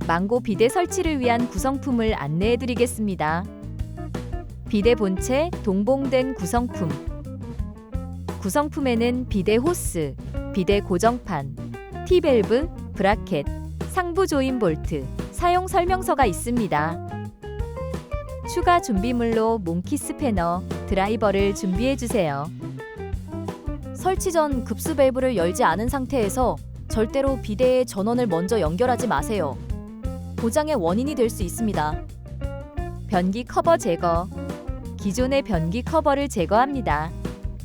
망고 비데 설치를 위한 구성품을 안내해 드리겠습니다. 비데 본체, 동봉된 구성품. 구성품에는 비데 호스, 비데 고정판, T밸브, 브라켓, 상부 조인 볼트, 사용 설명서가 있습니다. 추가 준비물로 몽키 스패너, 드라이버를 준비해 주세요. 설치 전 급수 밸브를 열지 않은 상태에서 절대로 비데에 전원을 먼저 연결하지 마세요. 고장의 원인이 될 수 있습니다. 변기 커버 제거. 기존의 변기 커버를 제거합니다.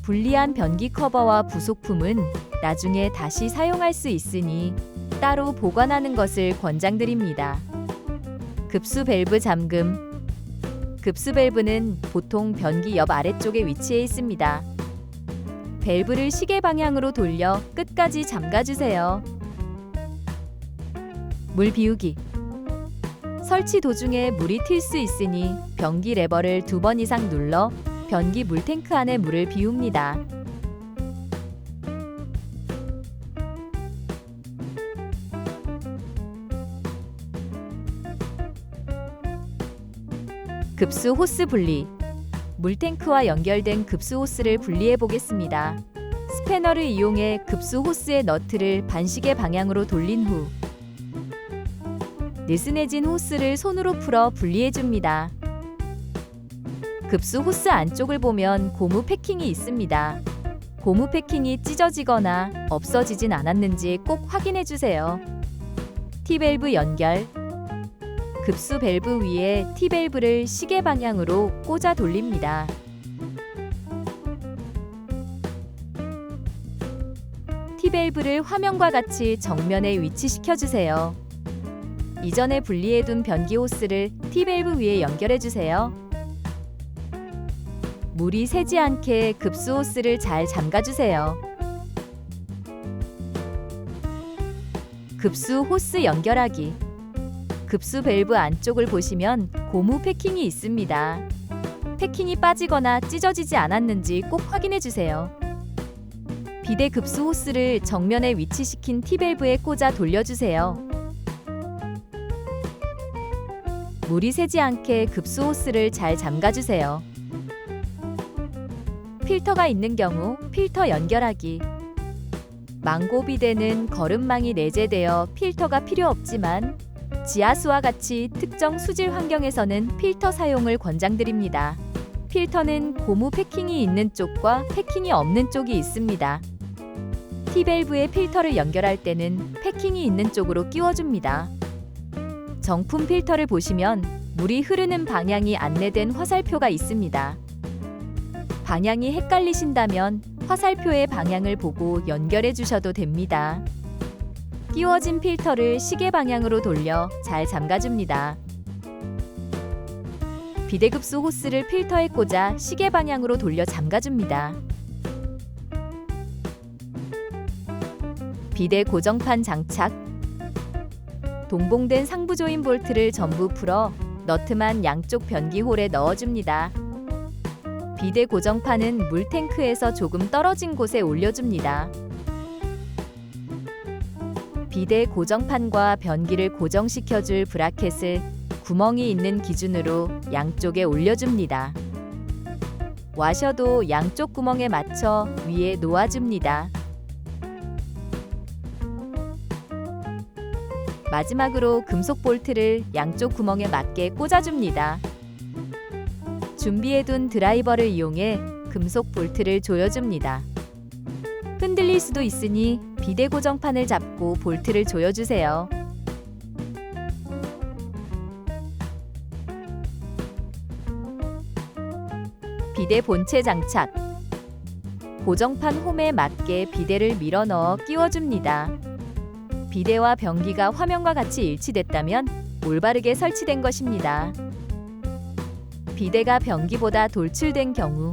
불리한 변기 커버와 부속품은 나중에 다시 사용할 수 있으니 따로 보관하는 것을 권장드립니다. 급수 밸브 잠금. 급수 밸브는 보통 변기 옆 아래쪽에 위치해 있습니다. 밸브를 시계 방향으로 돌려 끝까지 잠가주세요. 물 비우기. 설치 도중에 물이 튈 수 있으니 변기 레버를 2번 이상 눌러 변기 물탱크 안에 물을 비웁니다. 급수 호스 분리. 물탱크와 연결된 급수 호스를 분리해 보겠습니다. 스패너를 이용해 급수 호스의 너트를 반시계 방향으로 돌린 후 느슨해진 호스를 손으로 풀어 분리해 줍니다. 급수 호스 안쪽을 보면 고무 패킹이 있습니다. 고무 패킹이 찢어지거나 없어지진 않았는지 꼭 확인해 주세요. T밸브 연결. 급수 밸브 위에 T밸브를 시계 방향으로 꽂아 돌립니다. T밸브를 화면과 같이 정면에 위치시켜 주세요. 이전에 분리해둔 변기 호스를 T밸브 위에 연결해 주세요. 물이 새지 않게 급수 호스를 잘 잠가주세요. 급수 호스 연결하기. 급수 밸브 안쪽을 보시면 고무 패킹이 있습니다. 패킹이 빠지거나 찢어지지 않았는지 꼭 확인해 주세요. 비데 급수 호스를 정면에 위치시킨 T밸브에 꽂아 돌려주세요. 물이 새지 않게 급수 호스를 잘 잠가주세요. 필터가 있는 경우 필터 연결하기. 망고 비데는 거름망이 내재되어 필터가 필요 없지만 지하수와 같이 특정 수질 환경에서는 필터 사용을 권장드립니다. 필터는 고무 패킹이 있는 쪽과 패킹이 없는 쪽이 있습니다. T밸브에 필터를 연결할 때는 패킹이 있는 쪽으로 끼워줍니다. 정품 필터를 보시면 물이 흐르는 방향이 안내된 화살표가 있습니다. 방향이 헷갈리신다면 화살표의 방향을 보고 연결해 주셔도 됩니다. 끼워진 필터를 시계 방향으로 돌려 잘 잠가줍니다. 비데 급수 호스를 필터에 꽂아 시계 방향으로 돌려 잠가줍니다. 비데 고정판 장착. 동봉된 상부 조인 볼트를 전부 풀어 너트만 양쪽 변기 홀에 넣어줍니다. 비데 고정판은 물탱크에서 조금 떨어진 곳에 올려줍니다. 비데 고정판과 변기를 고정시켜줄 브라켓을 구멍이 있는 기준으로 양쪽에 올려줍니다. 와셔도 양쪽 구멍에 맞춰 위에 놓아줍니다. 마지막으로 금속 볼트를 양쪽 구멍에 맞게 꽂아줍니다. 준비해둔 드라이버를 이용해 금속 볼트를 조여줍니다. 흔들릴 수도 있으니 비데 고정판을 잡고 볼트를 조여주세요. 비데 본체 장착. 고정판 홈에 맞게 비데를 밀어 넣어 끼워줍니다. 비데와 변기가 화면과 같이 일치됐다면 올바르게 설치된 것입니다. 비데가 변기보다 돌출된 경우,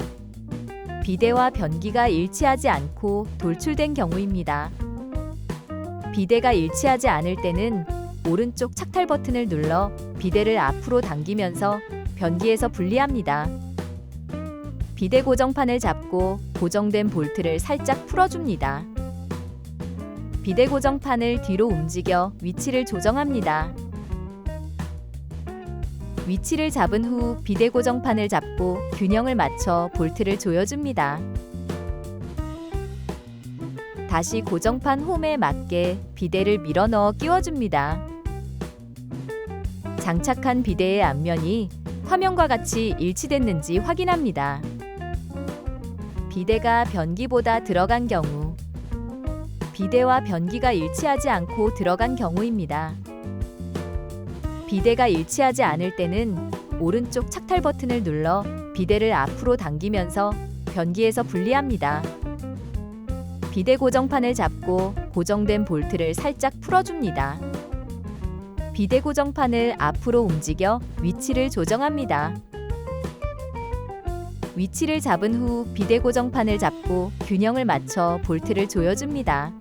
비데와 변기가 일치하지 않고 돌출된 경우입니다. 비데가 일치하지 않을 때는 오른쪽 착탈 버튼을 눌러 비데를 앞으로 당기면서 변기에서 분리합니다. 비데 고정판을 잡고 고정된 볼트를 살짝 풀어줍니다. 비데 고정판을 뒤로 움직여 위치를 조정합니다. 위치를 잡은 후 비데 고정판을 잡고 균형을 맞춰 볼트를 조여줍니다. 다시 고정판 홈에 맞게 비데를 밀어 넣어 끼워줍니다. 장착한 비데의 앞면이 화면과 같이 일치됐는지 확인합니다. 비데가 변기보다 들어간 경우, 비데와 변기가 일치하지 않고 들어간 경우입니다. 비데가 일치하지 않을 때는 오른쪽 착탈 버튼을 눌러 비데를 앞으로 당기면서 변기에서 분리합니다. 비데 고정판을 잡고 고정된 볼트를 살짝 풀어줍니다. 비데 고정판을 앞으로 움직여 위치를 조정합니다. 위치를 잡은 후 비데 고정판을 잡고 균형을 맞춰 볼트를 조여줍니다.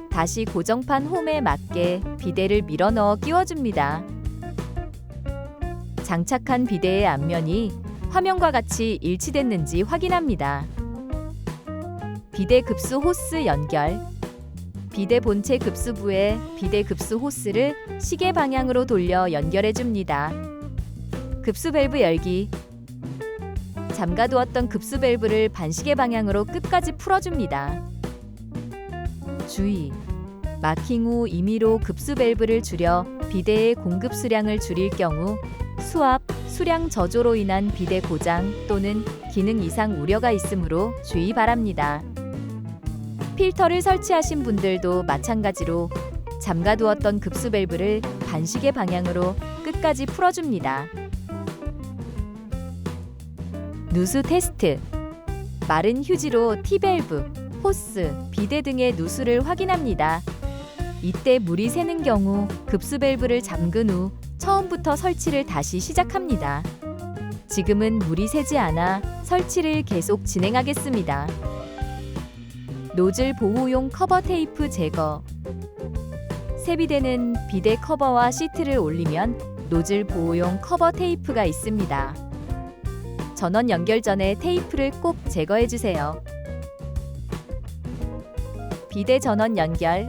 다시 고정판 홈에 맞게 비데를 밀어 넣어 끼워줍니다. 장착한 비데의 앞면이 화면과 같이 일치됐는지 확인합니다. 비데 급수 호스 연결. 비데 본체 급수부에 비데 급수 호스를 시계 방향으로 돌려 연결해 줍니다. 급수 밸브 열기. 잠가두었던 급수 밸브를 반시계 방향으로 끝까지 풀어줍니다. 주의! 마킹 후 임의로 급수 밸브를 줄여 비데의 공급 수량을 줄일 경우 수압, 수량 저조로 인한 비데 고장 또는 기능 이상 우려가 있으므로 주의 바랍니다. 필터를 설치하신 분들도 마찬가지로 잠가두었던 급수 밸브를 반시계 방향으로 끝까지 풀어줍니다. 누수 테스트. 마른 휴지로 T밸브, 호스, 비데 등의 누수를 확인합니다. 이때 물이 새는 경우 급수 밸브를 잠근 후 처음부터 설치를 다시 시작합니다. 지금은 물이 새지 않아 설치를 계속 진행하겠습니다. 노즐 보호용 커버 테이프 제거. 새 비데는 비데 커버와 시트를 올리면 노즐 보호용 커버 테이프가 있습니다. 전원 연결 전에 테이프를 꼭 제거해 주세요. 비데 전원 연결.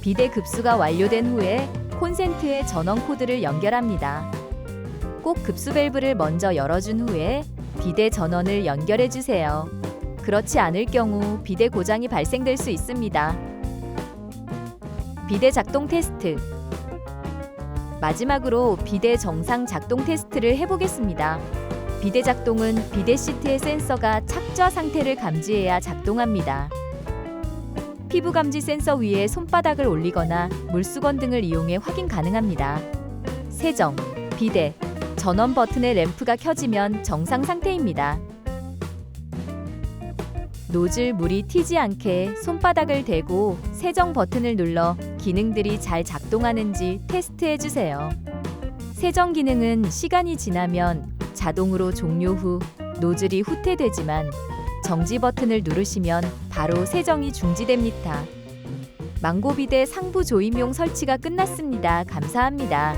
비데 급수가 완료된 후에 콘센트에 전원 코드를 연결합니다. 꼭 급수 밸브를 먼저 열어준 후에 비데 전원을 연결해 주세요. 그렇지 않을 경우 비데 고장이 발생될 수 있습니다. 비데 작동 테스트. 마지막으로 비데 정상 작동 테스트를 해보겠습니다. 비데 작동은 비데 시트의 센서가 착좌 상태를 감지해야 작동합니다. 피부 감지 센서 위에 손바닥을 올리거나 물수건 등을 이용해 확인 가능합니다. 세정, 비데, 전원 버튼의 램프가 켜지면 정상 상태입니다. 노즐 물이 튀지 않게 손바닥을 대고 세정 버튼을 눌러 기능들이 잘 작동하는지 테스트해 주세요. 세정 기능은 시간이 지나면 자동으로 종료 후 노즐이 후퇴되지만 정지 버튼을 누르시면 바로 세정이 중지됩니다. 망고비데 상부 조임용 설치가 끝났습니다. 감사합니다.